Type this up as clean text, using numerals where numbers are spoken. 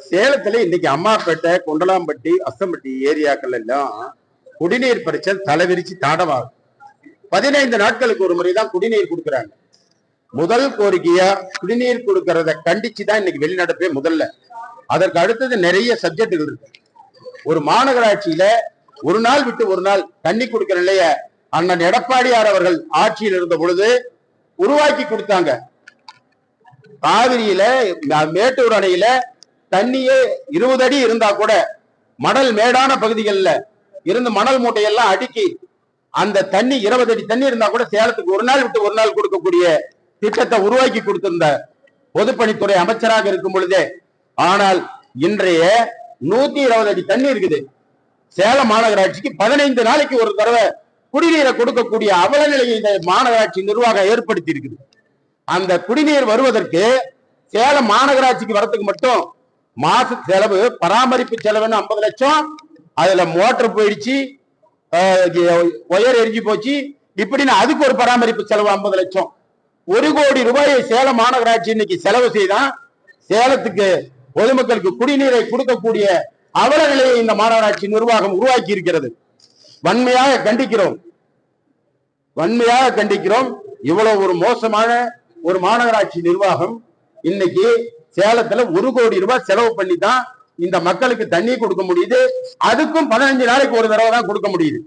சேலத்துல இன்னைக்கு அம்மாப்பேட்டை, கொண்டலாம்பட்டி, அஸ்தம்பட்டி ஏரியாக்கள் எல்லாம் குடிநீர் பிரச்சனை தலைவிரிச்சு தாண்டவாகும். 15 நாட்களுக்கு ஒரு முறைதான் குடிநீர் கொடுக்குறாங்க. முதல் கோரிக்கையா குடிநீர் கொடுக்கறத கண்டிச்சுதான் இன்னைக்கு வெளிநடப்பே முதல்ல. அதற்கு அடுத்தது நிறைய சப்ஜெக்டுகள் இருக்கு. ஒரு மாநகராட்சியில ஒரு நாள் விட்டு ஒரு நாள் தண்ணி கொடுக்கிற நிலைய அண்ணன் எடப்பாடியார் அவர்கள் ஆட்சியில் இருந்த பொழுது உருவாக்கி கொடுத்தாங்க. காவிரியில மேட்டூர் அணையில தண்ணியே 20 அடி இருந்தா கூட மணல் மேடான பகுதிகளில் இருந்து மணல் மூட்டையெல்லாம் அடுக்கி அந்த தண்ணி 20 அடி தண்ணி இருந்தா கூட சேலத்துக்கு ஒரு நாள் விட்டு ஒரு நாள் கொடுக்கக்கூடிய திட்டத்தை உருவாக்கி கொடுத்திருந்த பொதுப்பணித்துறை அமைச்சராக இருக்கும் பொழுதே. ஆனால் இன்றைய 120 அடி தண்ணி இருக்குது. சேலம் மாநகராட்சிக்கு 15 நாளைக்கு ஒரு தடவை குடிநீரை கொடுக்கக்கூடிய அவல நிலையை இந்த மாநகராட்சி நிர்வாகம் ஏற்படுத்தி இருக்குது. அந்த குடிநீர் வருவதற்கு சேலம் மாநகராட்சிக்கு வரத்துக்கு மட்டும் மாச செலவு பராமரிப்பு செலவுன்னு 50 லட்சம், அதுல மோட்டர் போயிடுச்சு, ஒயர் எரிஞ்சு போச்சு, இப்படின்னு அதுக்கு ஒரு பராமரிப்பு செலவு 50 லட்சம். 1 கோடி ரூபாயை சேலம் மாநகராட்சி இன்னைக்கு செலவு செய்தான் சேலத்துக்கு பொதுமக்களுக்கு குடிநீரை கொடுக்கக்கூடிய அவல நிலையை இந்த மாநகராட்சி நிர்வாகம் உருவாக்கி இருக்கிறது. வன்மையாக கண்டிக்கிறோம், வன்மையாக கண்டிக்கிறோம். இவ்வளவு ஒரு மோசமான ஒரு மாநகராட்சி நிர்வாகம் இன்னைக்கு சேலத்துல 1 கோடி ரூபாய் செலவு பண்ணி தான் இந்த மக்களுக்கு தண்ணி கொடுக்க முடியுது. அதுக்கும் 15 நாளைக்கு ஒரு தடவை தான் கொடுக்க முடியுது.